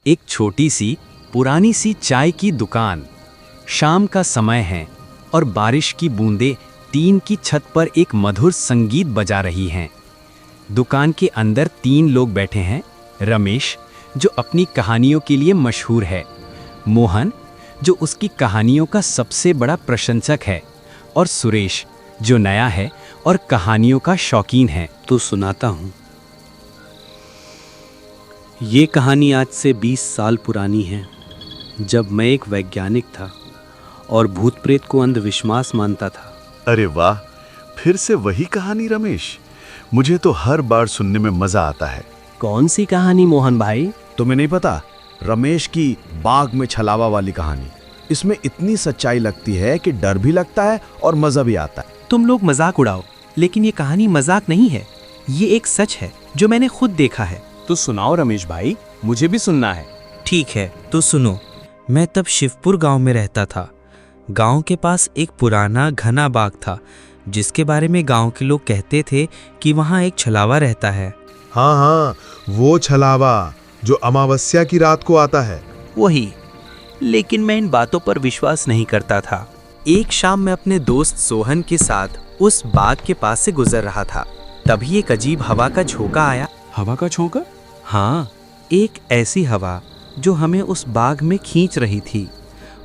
एक छोटी सी पुरानी सी चाय की दुकान। शाम का समय है और बारिश की बूंदें टीन की छत पर एक मधुर संगीत बजा रही हैं। दुकान के अंदर 3 लोग बैठे हैं। रमेश, जो अपनी कहानियों के लिए मशहूर है, मोहन, जो उसकी कहानियों का सबसे बड़ा प्रशंसक है, और सुरेश, जो नया है और कहानियों का शौकीन है। तो सुनाता हूँ। ये कहानी आज से 20 साल पुरानी है, जब मैं एक वैज्ञानिक था और भूत प्रेत को अंधविश्वास मानता था। अरे वाह, फिर से वही कहानी रमेश। मुझे तो हर बार सुनने में मजा आता है। कौन सी कहानी मोहन भाई? तुम्हें नहीं पता? रमेश की बाग में छलावा वाली कहानी। इसमें इतनी सच्चाई लगती है कि डर भी लगता है और मजा भी आता है। तुम लोग मजाक उड़ाओ, लेकिन ये कहानी मजाक नहीं है। ये एक सच है जो मैंने खुद देखा है। तो सुनाओ रमेश भाई, मुझे भी सुनना है। ठीक है, तो सुनो। मैं तब शिवपुर गांव में रहता था। गांव के पास एक पुराना घना बाग था, जिसके बारे में गांव के लोग कहते थे कि वहां एक छलावा रहता है। हाँ हाँ, वो छलावा जो अमावस्या की रात को आता है। वही। लेकिन मैं इन बातों पर विश्वास नहीं करता था। एक शाम मैं अपने दोस्त सोहन के साथ उस बाग के पास से गुजर रहा था। तभी एक अजीब हवा का झोंका आया। हवा का झोंका? हाँ, एक ऐसी हवा जो हमें उस बाग में खींच रही थी।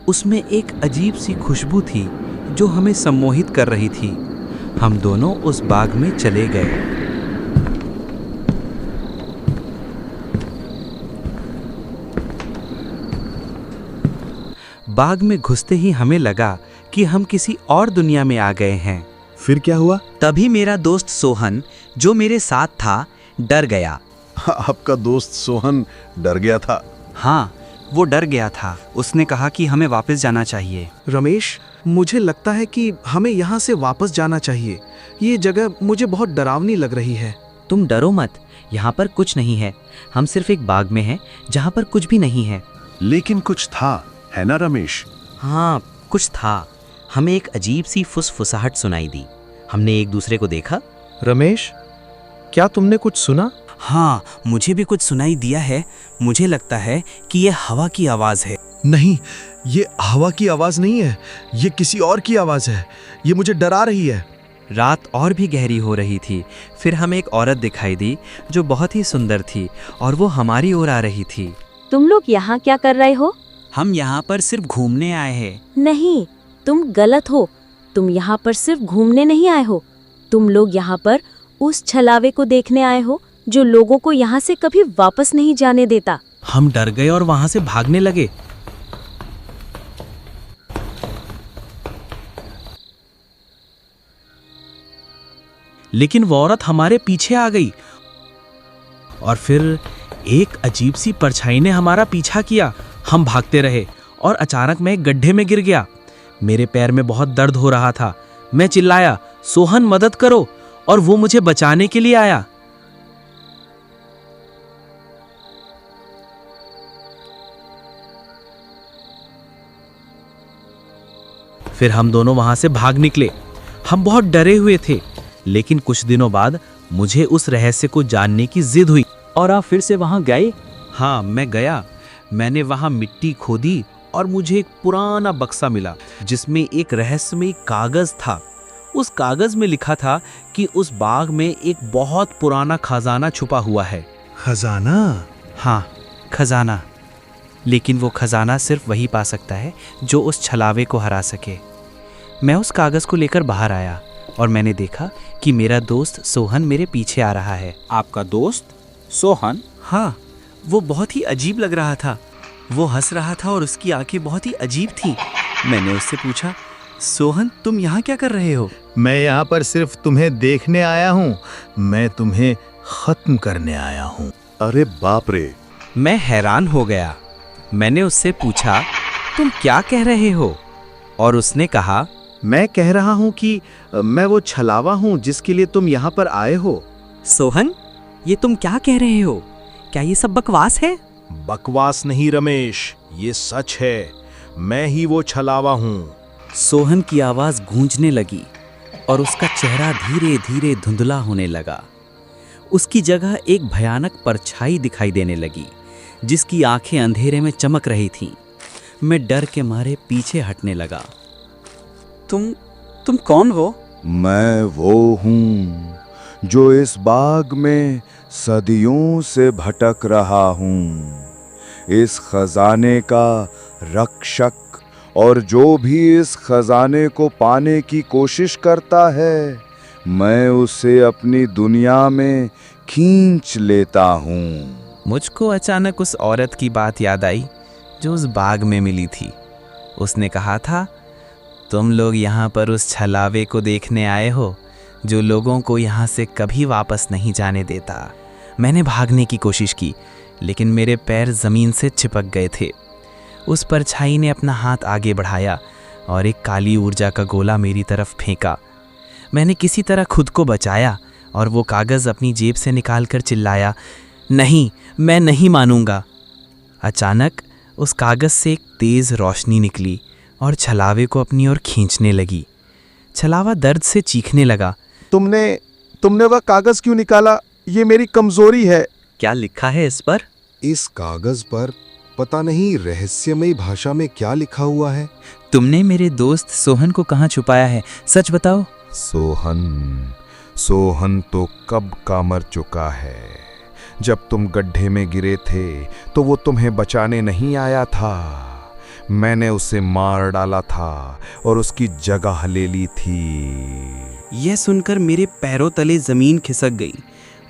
उसमें एक अजीब सी खुशबू थी जो हमें सम्मोहित कर रही थी। हम दोनों उस बाग में चले गए। बाग में घुसते ही हमें लगा कि हम किसी और दुनिया में आ गए हैं। फिर क्या हुआ? तभी मेरा दोस्त सोहन, जो मेरे साथ था, डर गया। आपका दोस्त सोहन डर गया था? हाँ, वो डर गया था। उसने कहा कि हमें वापस जाना चाहिए। रमेश, मुझे लगता है कि हमें यहाँ से वापस जाना चाहिए। ये जगह मुझे बहुत डरावनी लग रही है। तुम डरो मत, यहाँ पर कुछ नहीं है। हम सिर्फ एक बाग में हैं जहाँ पर कुछ भी नहीं है। लेकिन कुछ था, है ना रमेश? हाँ, कुछ था। हमें एक अजीब सी फुसफुसाहट सुनाई दी। हमने एक दूसरे को देखा। रमेश, क्या तुमने कुछ सुना? हाँ, मुझे भी कुछ सुनाई दिया है। मुझे लगता है कि ये हवा की आवाज है। नहीं, ये हवा की आवाज नहीं है, ये किसी और की आवाज है। ये मुझे डरा रही है। रात और भी गहरी हो रही थी। फिर हमें एक औरत दिखाई दी जो बहुत ही सुंदर थी और वो हमारी ओर आ रही थी। तुम लोग यहाँ क्या कर रहे हो? हम यहाँ पर सिर्फ घूमने आए हैं। नहीं, तुम गलत हो। तुम यहाँ पर सिर्फ घूमने नहीं आए हो। तुम लोग यहाँ पर उस छलावे को देखने आए हो जो लोगों को यहाँ से कभी वापस नहीं जाने देता। हम डर गए और वहां से भागने लगे। लेकिन वो औरत हमारे पीछे आ गई और फिर एक अजीब सी परछाई ने हमारा पीछा किया। हम भागते रहे और अचानक मैं एक गड्ढे में गिर गया। मेरे पैर में बहुत दर्द हो रहा था। मैं चिल्लाया, सोहन मदद करो, और वो मुझे बचाने के लिए आया। फिर हम दोनों वहां से भाग निकले। हम बहुत डरे हुए थे, लेकिन कुछ दिनों बाद मुझे उस रहस्य को जानने की जिद हुई। और आप फिर से वहां गए? हाँ, मैं गया। मैंने वहां मिट्टी खोदी और मुझे एक पुराना बक्सा मिला जिसमें एक रहस्यमय कागज था। उस कागज में लिखा था कि उस बाग में एक बहुत पुराना खजाना छुपा हुआ है। खजाना? हाँ, खजाना। लेकिन वो खजाना सिर्फ वही पा सकता है जो उस छलावे को हरा सके। मैं उस कागज को लेकर बाहर आया और मैंने देखा कि मेरा दोस्त सोहन मेरे पीछे आ रहा है। आपका दोस्त सोहन? हाँ, वो बहुत ही अजीब लग रहा था। वो हंस रहा था और उसकी आंखें बहुत ही अजीब थीं। मैंने उससे पूछा, सोहन, तुम यहाँ क्या कर रहे हो? मैं यहाँ पर सिर्फ तुम्हें देखने आया हूँ। मैं तुम्हें खत्म करने आया हूँ। अरे बाप रे! मैं हैरान हो गया। मैंने उससे पूछा, तुम क्या कह रहे हो? और उसने कहा, मैं कह रहा हूँ कि मैं वो छलावा हूँ जिसके लिए तुम यहाँ पर आए हो। सोहन, ये तुम क्या कह रहे हो? क्या ये सब बकवास है? बकवास नहीं रमेश, ये सच है। मैं ही वो छलावा हूँ। सोहन की आवाज गूंजने लगी और उसका चेहरा धीरे धीरे धुंधला होने लगा। उसकी जगह एक भयानक परछाई दिखाई देने लगी जिसकी आंखें अंधेरे में चमक रही थीं। मैं डर के मारे पीछे हटने लगा। तुम कौन हो? मैं वो हूँ जो इस बाग में सदियों से भटक रहा हूँ, इस खजाने का रक्षक, और जो भी इस खजाने को पाने की कोशिश करता है मैं उसे अपनी दुनिया में खींच लेता हूँ। मुझको अचानक उस औरत की बात याद आई जो उस बाग में मिली थी। उसने कहा था, तुम लोग यहाँ पर उस छलावे को देखने आए हो जो लोगों को यहाँ से कभी वापस नहीं जाने देता। मैंने भागने की कोशिश की, लेकिन मेरे पैर ज़मीन से चिपक गए थे। उस परछाई ने अपना हाथ आगे बढ़ाया और एक काली ऊर्जा का गोला मेरी तरफ फेंका। मैंने किसी तरह खुद को बचाया और वो कागज़ अपनी जेब से निकालकर चिल्लाया, नहीं, मैं नहीं मानूंगा। अचानक उस कागज़ से एक तेज़ रोशनी निकली और छलावे को अपनी ओर खींचने लगी। छलावा दर्द से चीखने लगा। तुमने वह कागज़ क्यों निकाला? ये मेरी कमज़ोरी है। क्या लिखा है इस पर? इस कागज़ पर पता नहीं रहस्यमयी भाषा में क्या लिखा हुआ है। तुमने मेरे दोस्त सोहन को कहाँ छुपाया है? सच बताओ। सोहन तो कब का मर चुका है। जब तुम गड्ढे में गिरे थे तो वो तुम्हें बचाने नहीं आया था। मैंने उसे मार डाला था और उसकी जगह ले ली थी। यह सुनकर मेरे पैरों तले ज़मीन खिसक गई।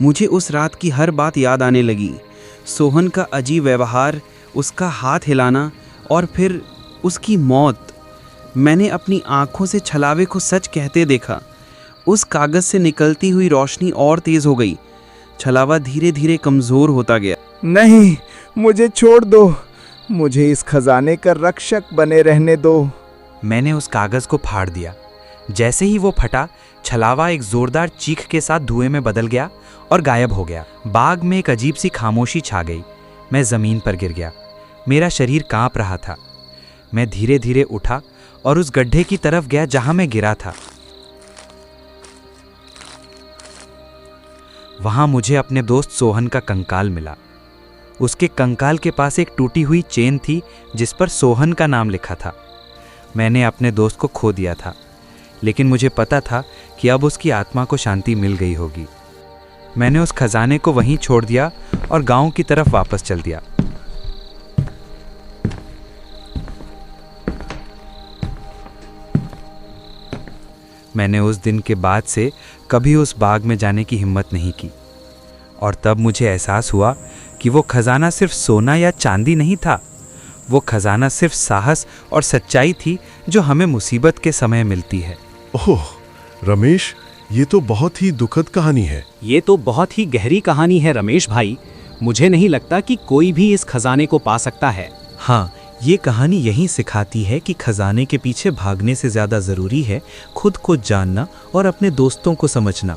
मुझे उस रात की हर बात याद आने लगी। सोहन का अजीब व्यवहार, उसका हाथ हिलाना और फिर उसकी मौत। मैंने अपनी आंखों से छलावे को सच कहते देखा। उस कागज़ से निकलती हुई रोशनी और तेज़ हो गई। छलावा धीरे धीरे कमज़ोर होता गया। नहीं, मुझे छोड़ दो। मुझे इस खजाने का रक्षक बने रहने दो। मैंने उस कागज़ को फाड़ दिया। जैसे ही वो फटा, छलावा एक ज़ोरदार चीख के साथ धुएं में बदल गया और गायब हो गया। बाग में एक अजीब सी खामोशी छा गई। मैं ज़मीन पर गिर गया। मेरा शरीर कांप रहा था। मैं धीरे धीरे उठा और उस गड्ढे की तरफ गया जहां मैं गिरा था। वहां मुझे अपने दोस्त सोहन का कंकाल मिला। उसके कंकाल के पास एक टूटी हुई चेन थी जिस पर सोहन का नाम लिखा था। मैंने अपने दोस्त को खो दिया था, लेकिन मुझे पता था कि अब उसकी आत्मा को शांति मिल गई होगी। मैंने उस खजाने को वहीं छोड़ दिया और गांव की तरफ वापस चल दिया। मैंने उस दिन के बाद से कभी उस बाग में जाने की हिम्मत नहीं की। और तब मुझे एहसास हुआ कि वो खजाना सिर्फ सोना या चांदी नहीं था। वो खजाना सिर्फ साहस और सच्चाई थी जो हमें मुसीबत के समय मिलती है। ओह रमेश, ये तो बहुत ही दुखद कहानी है। ये तो बहुत ही गहरी कहानी है रमेश भाई। मुझे नहीं लगता कि कोई भी इस खजाने को पा सकता है। हाँ, ये कहानी यही सिखाती है कि खजाने के पीछे भागने से ज़्यादा ज़रूरी है खुद को जानना और अपने दोस्तों को समझना।